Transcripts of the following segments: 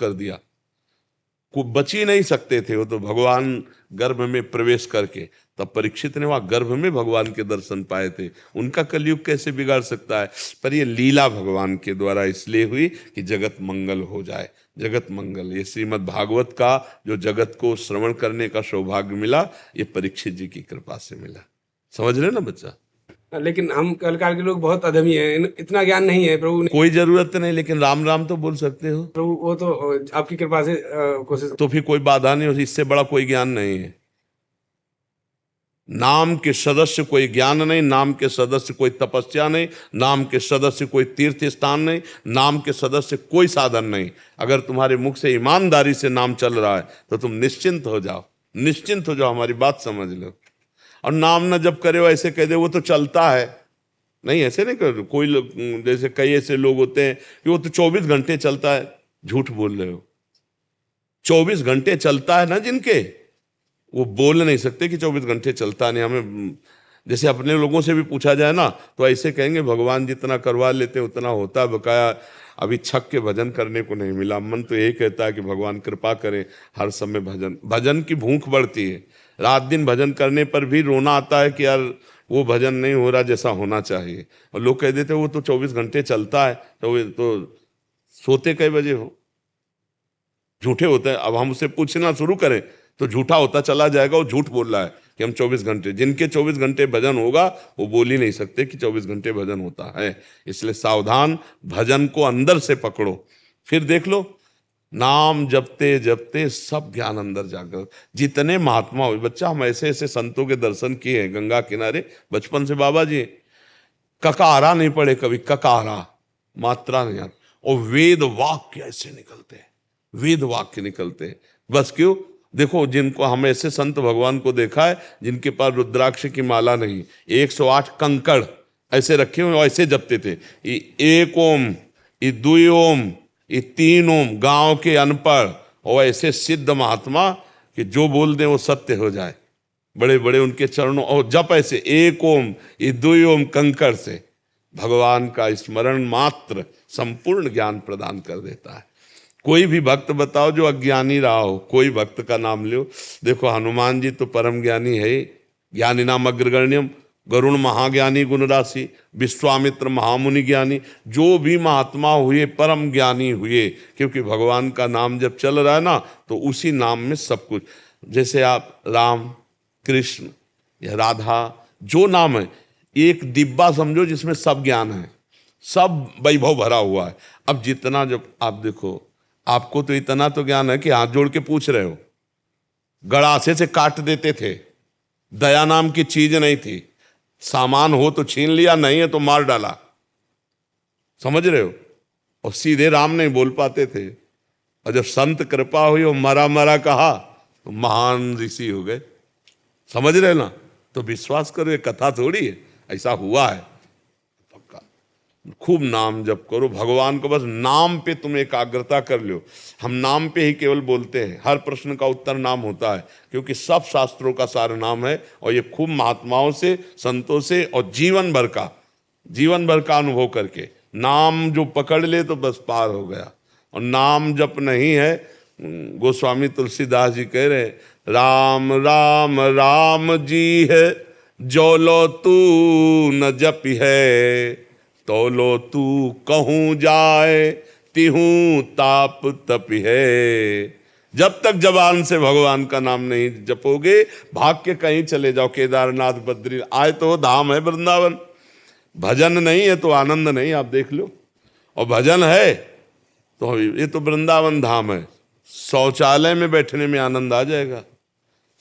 कर दिया, को बच ही नहीं सकते थे वो तो भगवान गर्भ में प्रवेश करके। तब परीक्षित ने वहां गर्भ में भगवान के दर्शन पाए थे। उनका कलयुग कैसे बिगाड़ सकता है? पर ये लीला भगवान के द्वारा इसलिए हुई कि जगत मंगल हो जाए। जगत मंगल, ये श्रीमद् भागवत का जो जगत को श्रवण करने का सौभाग्य मिला, ये परीक्षित जी की कृपा से मिला। समझ रहे ना बच्चा? लेकिन हम कलकार के लोग बहुत अधमी हैं, इतना ज्ञान नहीं है प्रभु। कोई जरूरत नहीं, लेकिन राम राम तो बोल सकते हो प्रभु, वो तो आपकी कृपा से कोशिश। तो फिर कोई बाधा नहीं हो, इससे बड़ा कोई ज्ञान नहीं है। नाम के सदस्य कोई ज्ञान नहीं, नाम के सदस्य कोई तपस्या नहीं, नाम के सदस्य कोई तीर्थ स्थान नहीं, नाम के सदस्य कोई साधन नहीं। अगर तुम्हारे मुख से ईमानदारी से नाम चल रहा है तो तुम निश्चिंत हो जाओ, निश्चिंत हो जाओ, हमारी बात समझ लो। और नाम न जब करे हो ऐसे कह दे वो तो चलता है, नहीं ऐसे नहीं कर। कोई लोग, जैसे कई ऐसे लोग होते हैं कि वो तो 24 घंटे चलता है, झूठ बोल रहे हो। 24 घंटे चलता है ना जिनके, वो बोल नहीं सकते कि 24 घंटे चलता नहीं। हमें जैसे अपने लोगों से भी पूछा जाए ना तो ऐसे कहेंगे भगवान जितना करवा लेते उतना होता, बकाया अभी छक के भजन करने को नहीं मिला। मन तो यही कहता है कि भगवान कृपा करें, हर समय भजन, भजन की भूख बढ़ती है। रात दिन भजन करने पर भी रोना आता है कि यार वो भजन नहीं हो रहा जैसा होना चाहिए। और लोग कह देते वो तो 24 घंटे चलता है, तो सोते कई बजे हो? झूठे होते हैं। अब हम उससे पूछना शुरू करें तो झूठा होता चला जाएगा। वो झूठ बोल रहा है कि हम 24 घंटे, जिनके 24 घंटे भजन होगा वो बोल ही नहीं सकते कि 24 घंटे भजन होता है। इसलिए सावधान, भजन को अंदर से पकड़ो, फिर देख लो नाम जपते जपते सब ज्ञान अंदर जागृत। जितने महात्मा हुए बच्चा, हम ऐसे ऐसे संतों के दर्शन किए हैं गंगा किनारे बचपन से। बाबा जी ककारा नहीं पढ़े कभी, ककारा मात्रा नहीं आती, और वेद वाक्य ऐसे निकलते हैं, वेद वाक्य निकलते हैं। बस क्यों? देखो जिनको हम ऐसे संत भगवान को देखा है जिनके पास रुद्राक्ष की माला नहीं, 108 कंकड़ ऐसे रखे हुए ऐसे जपते थे। एक ओम, ये 2 ओम, ये 3 ओम, गांव के अनपढ़ और ऐसे सिद्ध महात्मा कि जो बोल दें वो सत्य हो जाए, बड़े बड़े उनके चरणों, और जप ऐसे 1 ओम, ये 2 ओम कंकड़ से भगवान का स्मरण मात्र संपूर्ण ज्ञान प्रदान कर देता है। कोई भी भक्त बताओ जो अज्ञानी रहा हो, कोई भक्त का नाम लो। देखो हनुमान जी तो परम ज्ञानी है, ज्ञानी नाम अग्रगण्यम, गरुण महाज्ञानी गुण राशि, विश्वामित्र महामुनि ज्ञानी, जो भी महात्मा हुए परम ज्ञानी हुए, क्योंकि भगवान का नाम जब चल रहा है ना तो उसी नाम में सब कुछ। जैसे आप राम, कृष्ण या राधा, जो नाम है एक डिब्बा समझो जिसमें सब ज्ञान है, सब वैभव भरा हुआ है। अब जितना जब आप देखो, आपको तो इतना तो ज्ञान है कि हाथ जोड़ के पूछ रहे हो, गड़ासे से काट देते थे, दया नाम की चीज नहीं थी, सामान हो तो छीन लिया, नहीं है तो मार डाला, समझ रहे हो। और सीधे राम नहीं बोल पाते थे, और जब संत कृपा हुई और मरा मरा कहा तो महान ऋषि हो गए, समझ रहे ना। तो विश्वास करो ये कथा थोड़ी है, ऐसा हुआ है। खूब नाम जप करो, भगवान को बस नाम पे तुम एकाग्रता कर लो। हम नाम पे ही केवल बोलते हैं, हर प्रश्न का उत्तर नाम होता है, क्योंकि सब शास्त्रों का सार नाम है। और ये खूब महात्माओं से, संतों से और जीवन भर का अनुभव करके नाम जो पकड़ ले तो बस पार हो गया। और नाम जप नहीं है, गोस्वामी तुलसीदास जी कह रहे राम राम राम जी है, जो लो तू न जपी है, तो लो तू कहूं जाए, तिहूं ताप तपी है। जब तक जबान से भगवान का नाम नहीं जपोगे, भाग के कहीं चले जाओ, केदारनाथ बद्री, आए तो धाम है वृंदावन। भजन नहीं है तो आनंद नहीं, आप देख लो। और भजन है तो ये तो वृंदावन धाम है। शौचालय में बैठने में आनंद आ जाएगा।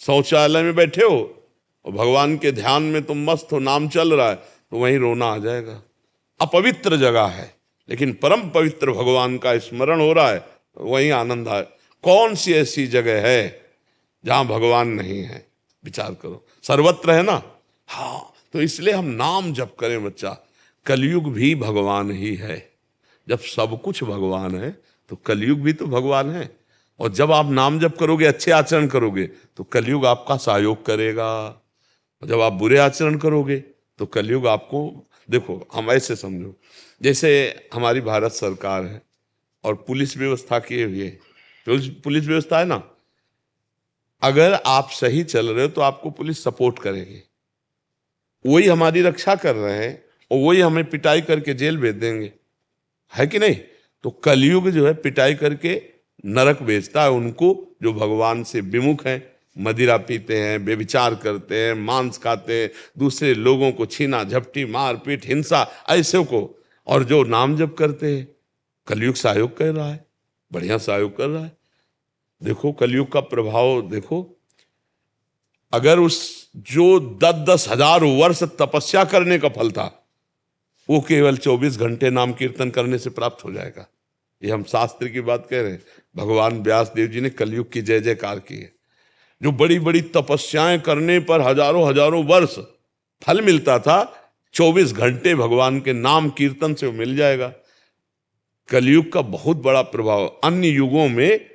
शौचालय में बैठे हो और भगवान के ध्यान में तुम मस्त हो, नाम चल रहा है, तो वहीं रोना आ जाएगा। अपवित्र जगह है, लेकिन परम पवित्र भगवान का स्मरण हो रहा है, वहीं आनंद आए। कौन सी ऐसी जगह है जहां भगवान नहीं है? विचार करो, सर्वत्र है ना। हाँ, तो इसलिए हम नाम जप करें बच्चा। कलयुग भी भगवान ही है। जब सब कुछ भगवान है तो कलयुग भी तो भगवान है। और जब आप नाम जप करोगे, अच्छे आचरण करोगे, तो कलयुग आपका सहयोग करेगा। और जब आप बुरे आचरण करोगे तो कलयुग आपको, देखो हम ऐसे समझो, जैसे हमारी भारत सरकार है और पुलिस व्यवस्था किए हुए, पुलिस व्यवस्था है ना, अगर आप सही चल रहे हो तो आपको पुलिस सपोर्ट करेगी, वही हमारी रक्षा कर रहे हैं और वही हमें पिटाई करके जेल भेज देंगे, है कि नहीं? तो कलयुग जो है पिटाई करके नरक भेजता है उनको जो भगवान से विमुख हैं, मदिरा पीते हैं, व्यभिचार करते हैं, मांस खाते हैं, दूसरे लोगों को छीना झपटी मारपीट हिंसा ऐसे को, और जो नाम जप करते हैं। कलयुग सहयोग कर रहा है, बढ़िया सहयोग कर रहा है। देखो कलयुग का प्रभाव देखो, अगर उस जो 10-10 हजार वर्ष तपस्या करने का फल था वो केवल 24 घंटे नाम कीर्तन करने से प्राप्त हो जाएगा। ये हम शास्त्र की बात कह रहे हैं। भगवान व्यास देव जी ने कलयुग की जय जयकार की है। जो बड़ी बड़ी तपस्याएं करने पर हजारों हजारों वर्ष फल मिलता था, 24 घंटे भगवान के नाम कीर्तन से वो मिल जाएगा। कलयुग का बहुत बड़ा प्रभाव। अन्य युगों में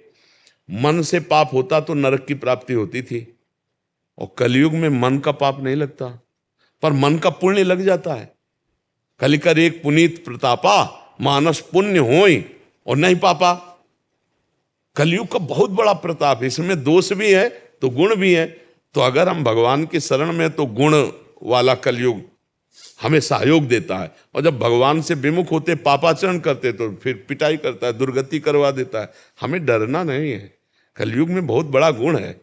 मन से पाप होता तो नरक की प्राप्ति होती थी, और कलयुग में मन का पाप नहीं लगता, पर मन का पुण्य लग जाता है। कलिकर एक पुनीत प्रतापा, मानस पुण्य होई और नहीं पापा। कलयुग का बहुत बड़ा प्रताप, इसमें दोष भी है तो गुण भी है। तो अगर हम भगवान की शरण में, तो गुण वाला कलयुग हमें सहयोग देता है, और जब भगवान से विमुख होते पापाचरण करते तो फिर पिटाई करता है, दुर्गति करवा देता है। हमें डरना नहीं है, कलयुग में बहुत बड़ा गुण है।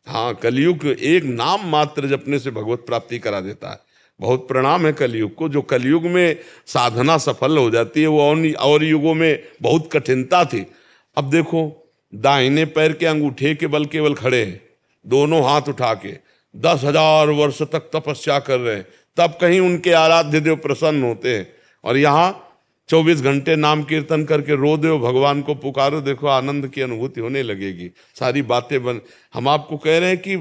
हाँ, कलयुग एक नाम मात्र जपने से भगवत प्राप्ति करा देता है। बहुत प्रणाम है कलयुग को, जो कलयुग में साधना सफल हो जाती है, वो और युगों में बहुत कठिनता थी। अब देखो, दाहिने पैर के अंगूठे के बल केवल खड़े हैं, दोनों हाथ उठा के 10,000 वर्ष तक तपस्या कर रहे हैं, तब कहीं उनके आराध्य देव प्रसन्न होते हैं। और यहाँ 24 घंटे नाम कीर्तन करके रो दो, भगवान को पुकारो, देखो आनंद की अनुभूति होने लगेगी। सारी बातें हम आपको कह रहे हैं कि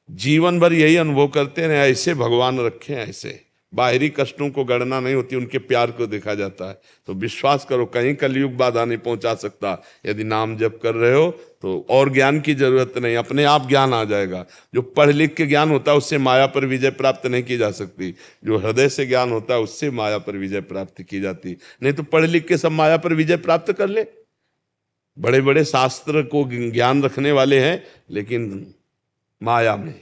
जीवन भर यही अनुभव करते रहे, ऐसे भगवान रखे हैं, ऐसे बाहरी कष्टों को गणना नहीं होती, उनके प्यार को देखा जाता है। तो विश्वास करो, कहीं कलयुग बाधा नहीं पहुंचा सकता। यदि नाम जप कर रहे हो तो और ज्ञान की जरूरत नहीं, अपने आप ज्ञान आ जाएगा। जो पढ़ लिख के ज्ञान होता है उससे माया पर विजय प्राप्त नहीं की जा सकती, जो हृदय से ज्ञान होता है उससे माया पर विजय प्राप्त की जाती। नहीं तो पढ़ लिख के सब माया पर विजय प्राप्त कर ले, बड़े बड़े शास्त्र को ज्ञान रखने वाले हैं, लेकिन माया में,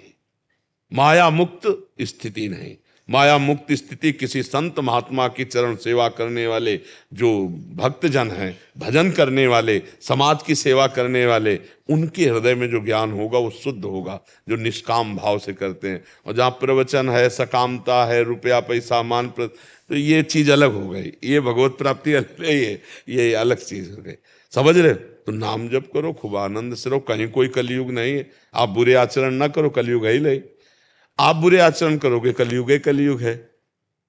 माया मुक्त स्थिति नहीं। माया मुक्त स्थिति किसी संत महात्मा की चरण सेवा करने वाले जो भक्तजन हैं, भजन करने वाले, समाज की सेवा करने वाले, उनके हृदय में जो ज्ञान होगा वो शुद्ध होगा, जो निष्काम भाव से करते हैं। और जहाँ प्रवचन है, सकामता है, रुपया पैसा मान तो ये चीज अलग हो गई, ये भगवत प्राप्ति अलग नहीं है, ये अलग चीज हो गई। समझ रहे? तो नाम जप करो, खूब आनंद से रहो, कहीं कोई कलयुग नहीं है। आप बुरे आचरण ना करो, कलयुग है ही नहीं। आप बुरे आचरण करोगे, कलयुग है, कलयुग है।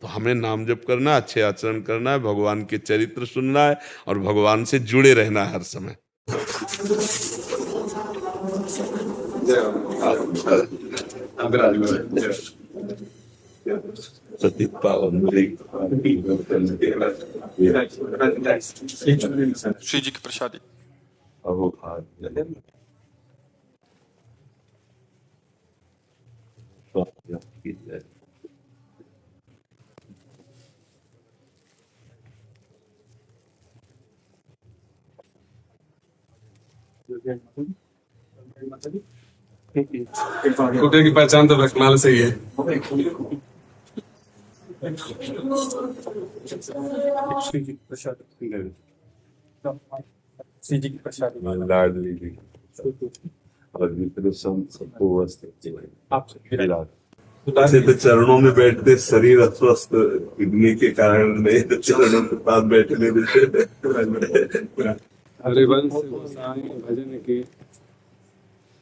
तो हमें नाम जप करना है, अच्छे आचरण करना है, भगवान के चरित्र सुनना है और भगवान से जुड़े रहना है हर समय। सतीत पावन श्री जी की प्रसादी। कुत्ते की पहचान तो रखमाल से ही है। श्री जी की प्रसाद लाडली जी और मित्र सबको वैसे तो चरणों में बैठते शरीर अस्वस्थ किडनी के कारण नहीं, तो चरणों के पास बैठने देते। हरिवंश गोसाई भजन की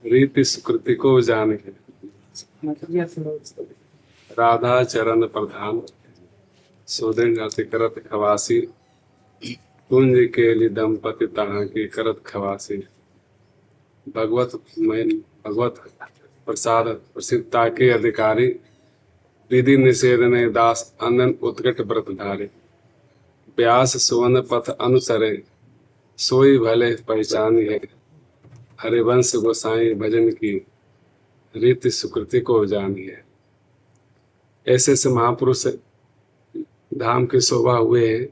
रीति सुकृति को जाने के, राधा चरण प्रधान सोदन जाति करत खवासी, कुंज के लिए दंपति तहाँ की करत खवासी। भगवत प्रसाद प्रसिद्धता के अधिकारी, विधि निषेध ने दास अनंत उत्कट व्रतधारी। व्यास सुवन पथ अनुसरे, सोई भले पहचानी है। हरिवंश गोसाई भजन की रीति सुकृति को जानी है। ऐसे ऐसे महापुरुष धाम की शोभा हुए हैं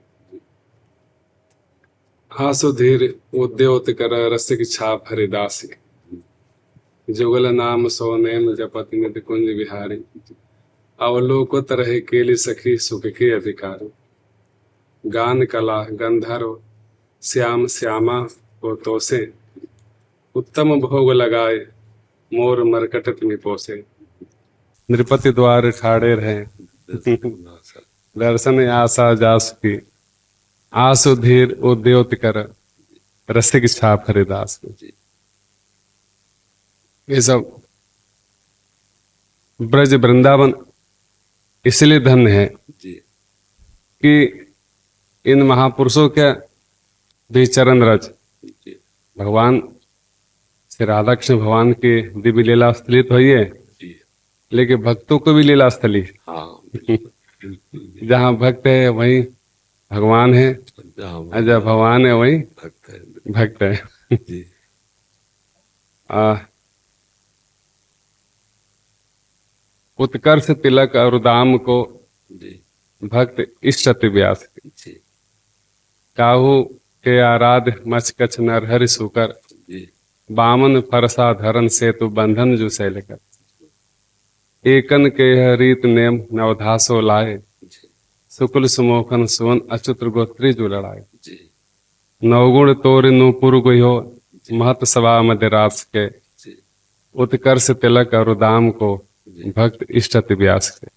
हासुधीर उद्योत कर रसिक छाप हरिदासी जुगल नाम सो नेम जपति निधि कुंज विहारी अवलोकत रहे केली सखी सुख के अधिकारी गान कला गंधर्व श्याम श्यामा को तोसे उत्तम भोग लगाए मोर मरकट तुम्हें पोसे नृपति द्वार ठाड़े रहे दर्शन आशा जास की आसु धीर उद्योत कर रसिक छाप हरिदास ये सब ब्रज वृंदावन इसलिए धन्य है कि इन महापुरुषों के भी चरण रज भगवान श्री राधा कृष्ण भगवान की दिव्य लीला स्थलित हुई है, लेकिन भक्तों को भी लीला स्थली जहाँ भक्त है वहीं भगवान है, और जहाँ भगवान है वहीं भक्त है। उत्कर्ष तिलक और दाम को भक्त इष्ट व्यास काहू के आराध मच कछ नर हरि सुकर बामन फरसा धरन सेतु बंधन जो शैल कर एकन के रीत नेम नवधासो लाए शुक्ल सुमोखन सुवन अच्युत गोत्री जो लड़ाए नवगुण तोर नूपुर गुहो महत सभा मध्यरास के उत्कर्ष तिलक और दाम को भक्त इष्ट व्यास के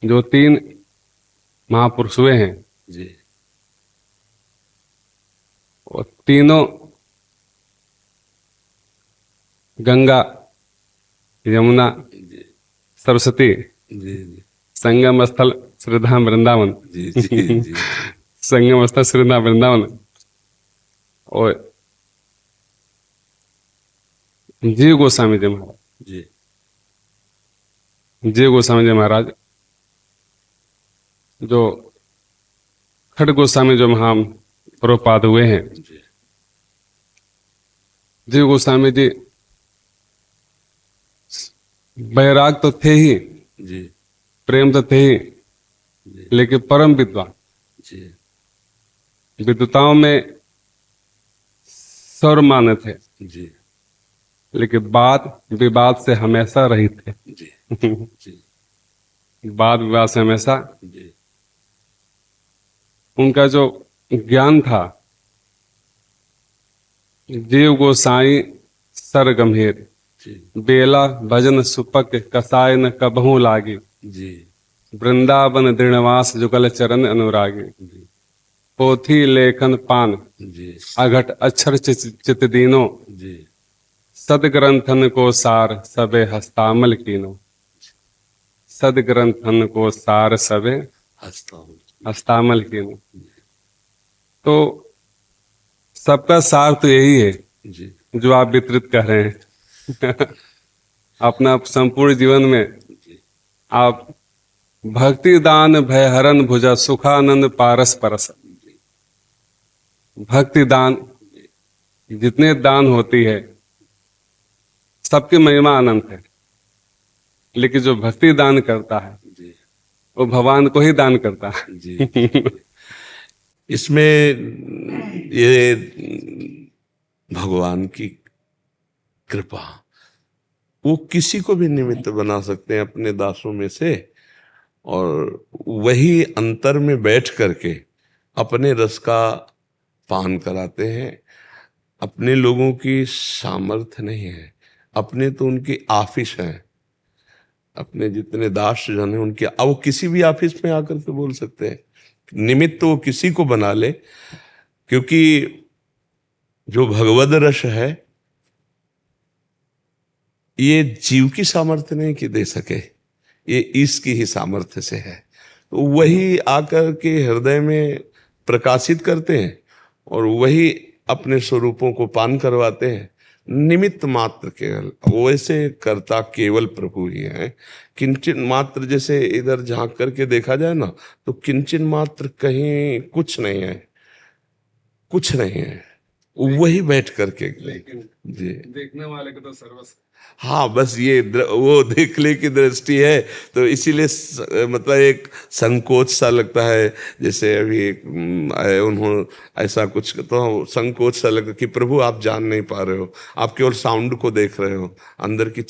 जो तीन महापुरुष हुए हैं और तीनों गंगा यमुना सरस्वती संगम स्थल श्रीधाम वृंदावन संगम स्थल श्रीधाम वृंदावन और जीव गोस्वामी जी महाराज जीव गोस्वामी जी महाराज जो खड़ गोस्वामी जो महा प्रभुपाद हुए हैं, जीव गोस्वामी जी बैराग तो थे ही प्रेम तो थे ही, लेकिन परम विद्वान विद्वताओं में सर्वमान्य थे, लेकिन वाद विवाद से हमेशा रहित थे। वाद विवाद से हमेशा उनका जो ज्ञान था, जीव गोसाई सर गंभीर बेला भजन सुपक कसाय न कबहू लागी वृंदावन दृढ़वास जुगल चरण अनुरागी पोथी लेखन पान अघट अक्षर चित दीनो सदग्रंथन को सार सबे हस्तामल कीनो सदग्रंथन को सार सबे हस्तामल कीनो। तो सबका सार तो यही है जो आप वितरित कर रहे हैं अपना संपूर्ण जीवन में। आप भक्ति दान भय हरण भुजा सुखानंद पारस परस। भक्ति दान जितने दान होती है सबकी महिमा अनंत है, लेकिन जो भक्ति दान करता है वो भगवान को ही दान करता है। इसमें ये भगवान की कृपा, वो किसी को भी निमित्त बना सकते हैं अपने दासों में से, और वही अंतर में बैठ करके अपने रस का पान कराते हैं। अपने लोगों की सामर्थ्य नहीं है, अपने तो उनकी आफिस है। अपने जितने दास जन हैं उनके, अब वो किसी भी ऑफिस में आकर के बोल सकते हैं, निमित्त तो वो किसी को बना ले, क्योंकि जो भगवद रस है ये जीव की सामर्थ्य नहीं कि दे सके, ये इसकी ही सामर्थ्य से है। तो वही आकर के हृदय में प्रकाशित करते हैं और वही अपने स्वरूपों को पान करवाते हैं। निमित्त मात्र केवल, वैसे करता केवल प्रभु ही है। किंचन मात्र, जैसे इधर झांक करके देखा जाए ना, तो किंचन मात्र कहीं कुछ नहीं है, कुछ नहीं है। वही बैठ करके लेकिन जी देखने वाले को तो सर्वस्व हाँ, बस ये वो देखने की दृष्टि है, तो इसीलिए मतलब एक संकोच सा लगता है। जैसे अभी उन्होंने ऐसा कुछ, तो संकोच सा लगता कि प्रभु आप जान नहीं पा रहे हो, आप केवल साउंड को देख रहे हो, अंदर की